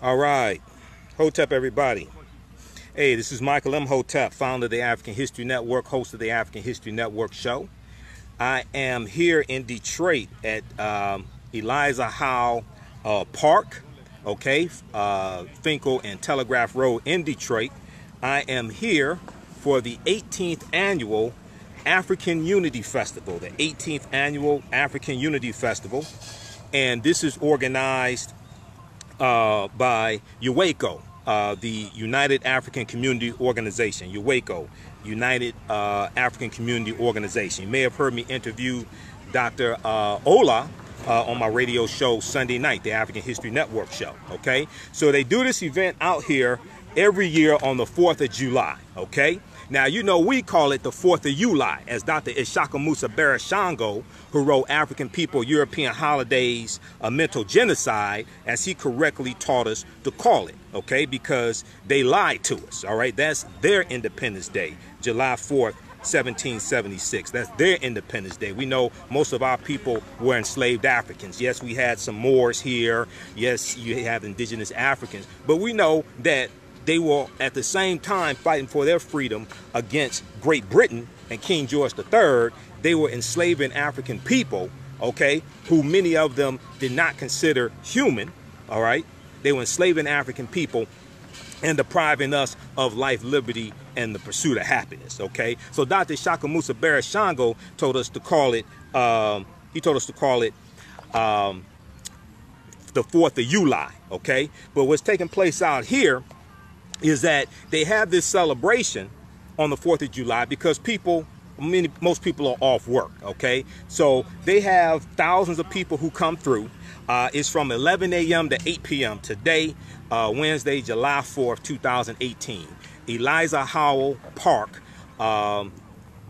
All right, Hotep everybody. Hey, this is Michael Imhotep, founder of the African History Network, host of the African History Network show. I am here in Detroit at Eliza Howell Park, okay, Fenkel and Telegraph Road in Detroit. I am here for the 18th annual African Unity Festival, the 18th annual African Unity Festival, and this is organized by UACO, the United African Community Organization, UACO, United African Community Organization. You may have heard me interview Dr. Ola on my radio show Sunday night, the African History Network show, okay? So they do this event out here every year on the 4th of July, okay? Now, you know, we call it the 4th of July, as Dr. Ishaka Musa Barashango, who wrote African People, European Holidays, a Mental Genocide, as he correctly taught us to call it, okay? Because they lied to us, all right? That's their Independence Day, July 4th, 1776. That's their Independence Day. We know most of our people were enslaved Africans. Yes, we had some Moors here. Yes, you have indigenous Africans. But we know that they were at the same time fighting for their freedom against Great Britain and King George III. They were enslaving African people, okay, who many of them did not consider human, all right? They were enslaving African people and depriving us of life, liberty, and the pursuit of happiness, okay? So Dr. Ishaka Musa Barashango told us to call it, the 4th of July, okay? But what's taking place out here is that they have this celebration on the 4th of July because most people are off work, okay? So they have thousands of people who come through. It's from 11 a.m. to 8 p.m. today, Wednesday, July 4th, 2018. Eliza Howell Park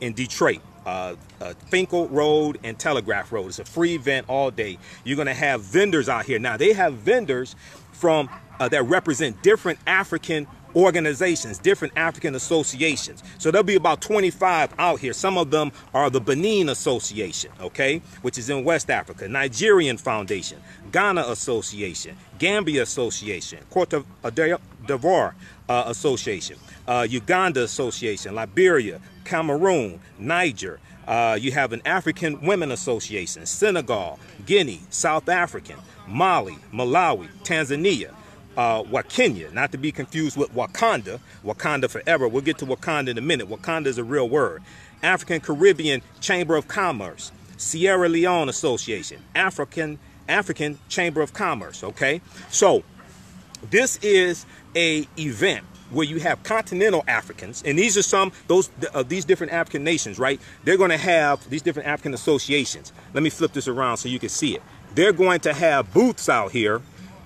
in Detroit. Fenkel Road and Telegraph Road. It's a free event all day. You're going to have vendors out here. Now, they have vendors from that represent different African organizations, different African associations. So there'll be about 25 out here. Some of them are the Benin Association, okay, which is in West Africa, Nigerian Foundation, Ghana Association, Gambia Association, Cote d'Ivoire Association, Uganda Association, Liberia, Cameroon, Niger. You have an African Women Association, Senegal, Guinea, South African, Mali, Malawi, Tanzania, Kenya, not to be confused with Wakanda, Wakanda forever. We'll get to Wakanda in a minute. Wakanda is a real word. African Caribbean Chamber of Commerce, Sierra Leone Association, African Chamber of Commerce, okay? So this is a event where you have continental Africans, and these are some of these different African nations, right? They're going to have these different African associations. Let me flip this around so you can see it. They're going to have booths out here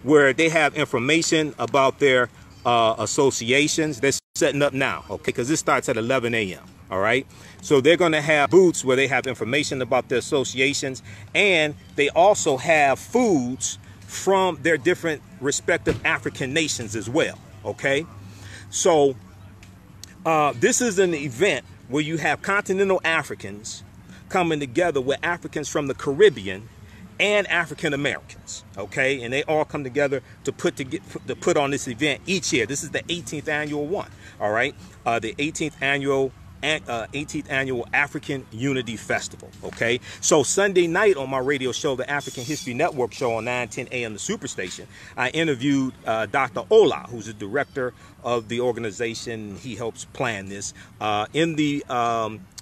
where they have information about their associations. They're setting up now, okay, because this starts at 11 a.m., all right? So they're going to have booths where they have information about their associations, and they also have foods from their different respective African nations as well, okay? So this is an event where you have continental Africans coming together with Africans from the Caribbean and African Americans, okay, and they all come together to put on this event each year. This is the 18th annual one, all right, the 18th annual African Unity Festival, okay. So Sunday night on my radio show, the African History Network show on 9:10 a.m. the Superstation, I interviewed Dr. Ola, who's the director of the organization. He helps plan this. In the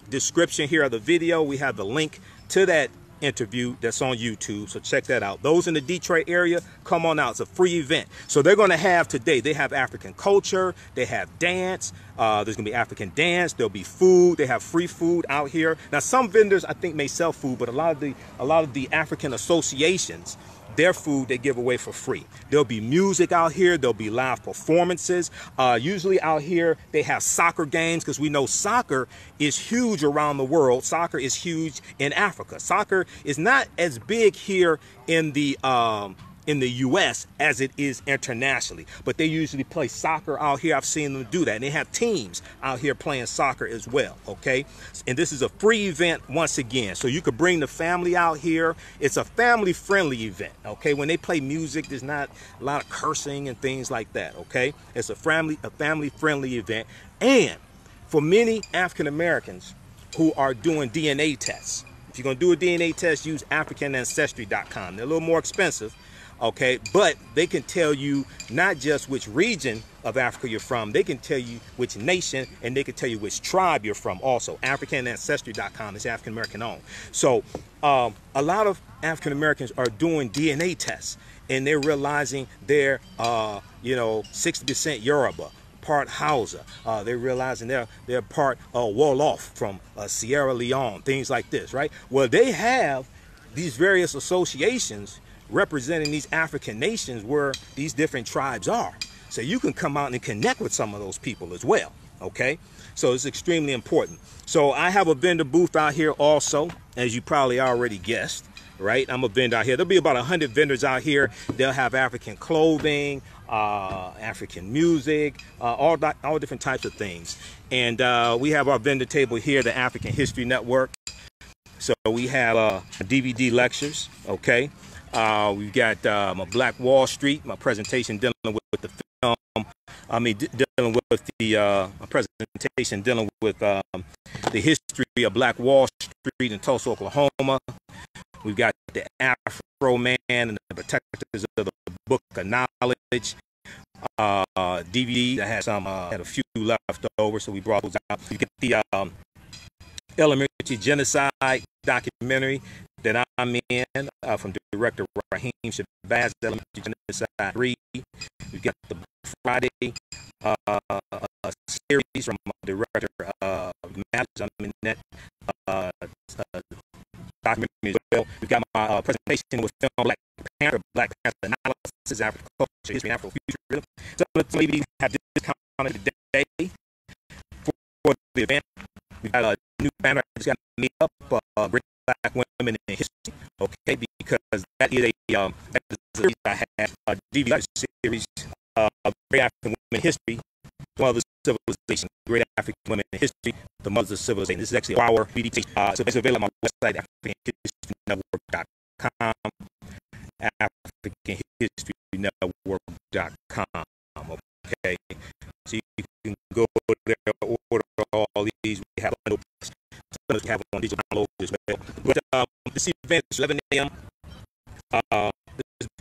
description here of the video, we have the link to that interview that's on YouTube, so check that out. Those in the Detroit area, come on out. It's a free event. So they're going to have today, they have African culture, they have dance, there's going to be African dance, there'll be food, they have free food out here. Now some vendors I think may sell food, but a lot of the African associations, their food they give away for free. There'll be music out here. There'll be live performances. Usually out here they have soccer games because we know soccer is huge around the world. Soccer is huge in Africa. Soccer is not as big here in the in the U.S. as it is internationally. But they usually play soccer out here. I've seen them do that. And they have teams out here playing soccer as well, okay? And this is a free event once again. So you could bring the family out here. It's a family-friendly event, okay? When they play music, there's not a lot of cursing and things like that, okay? It's a family-friendly event. And for many African Americans who are doing DNA tests, if you're going to do a DNA test, use AfricanAncestry.com. They're a little more expensive, okay, but they can tell you not just which region of Africa you're from, they can tell you which nation, and they can tell you which tribe you're from also. AfricanAncestry.com is African American owned. So a lot of African Americans are doing DNA tests, and they're realizing they're 60% Yoruba, part Hausa. They're realizing they're part Wolof from Sierra Leone, things like this, right? Well, they have these various associations representing these African nations where these different tribes are. So you can come out and connect with some of those people as well, okay? So it's extremely important. So I have a vendor booth out here also, as you probably already guessed, right? I'm a vendor out here. There'll be about 100 vendors out here. They'll have African clothing, African music, all different types of things. And we have our vendor table here, the African History Network. So we have DVD lectures, okay? We've got my Black Wall Street, my presentation dealing with the film. Dealing with the presentation dealing with the history of Black Wall Street in Tulsa, Oklahoma. We've got the Afro Man and the Protectors of the Book of Knowledge DVD that has had a few left over, so we brought those out. You get the elementary genocide documentary that I'm in from director Raheem Shabazz, Elementary Genocide 3. We've got the Friday series from director Matters. I'm in that documentary as well. We've got my presentation with film Black Panther analysis, African culture, history, and Afrofuturism. So maybe have discounted today for the event. We've got a new banner that just got made up, Great Black Women in History, okay, because that is I have a DVD series of Great African Women in History, Mothers of Civilization, Great African Women in History, the Mothers of Civilization. This is actually our DVD. So it's available on my website, AfricanHistoryNetwork.com, AfricanHistoryNetwork.com, okay. So you can go there, order all these. We have on digital download as well. But this event is 11 a.m.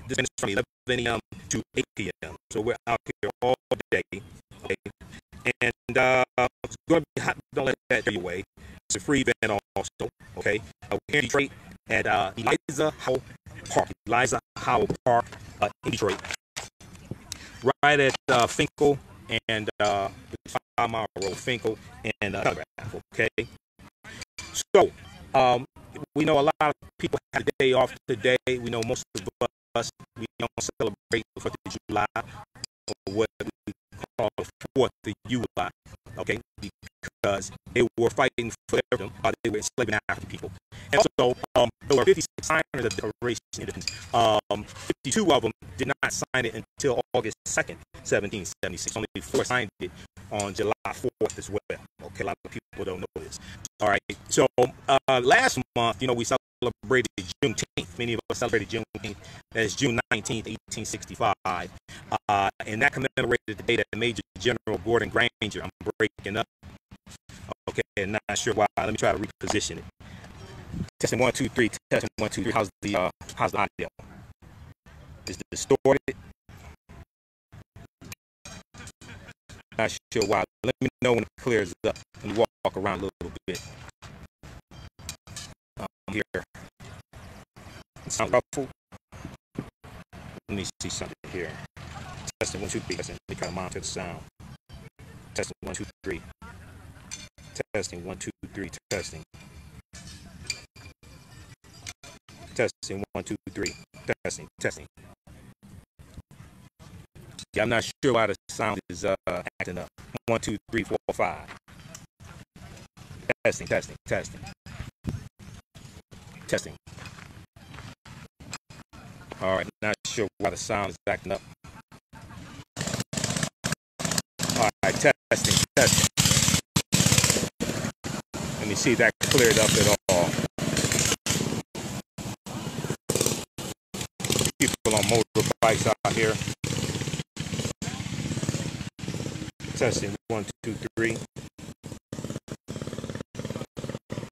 This event is from 11 a.m. to 8 p.m. So we're out here all day. Okay? And it's going to be hot. Don't let that get away. It's a free event also. Okay. We're here in Detroit at Eliza Howell Park. Eliza Howell Park in Detroit. Right at Fenkel and 5 Mile Road, Fenkel and Telegraph. Okay. So, we know a lot of people have the day off today. We know most of us, we don't celebrate the 4th of July, or what we call the 4th of July, okay? Because they were fighting for their freedom, they were enslaving African people. And so, there were 56 signers of the Declaration of Independence. 52 of them did not sign it until August 2nd, 1776. Only 4 signed it on July 4th as well. Okay, a lot of people don't know this. All right, so last month, we celebrated Juneteenth. Many of us celebrated Juneteenth. That's June 19th, 1865. And that commemorated the day that Major General Gordon Granger, I'm breaking up. Okay, not sure why. Let me try to reposition it. Testing 1, 2, 3. Testing 1, 2, 3. How's the audio? Is it distorted? Not sure why. Let me know when it clears up. Let me walk around a little bit. Here. Sound ruffled? Let me see something here. Testing 1, 2, 3. Testing. Let me try to monitor the sound. Testing 1, 2, 3. Testing 1, 2, 3. Testing. Testing 1, 2, 3. Testing. Testing. Yeah, I'm not sure why the sound is acting up. 1, 2, 3, 4, 5. Testing, testing, testing. Testing. All right, not sure why the sound is acting up. All right, testing. Let me see if that cleared up at all. People on motorbikes out here. Testing 1, 2, 3.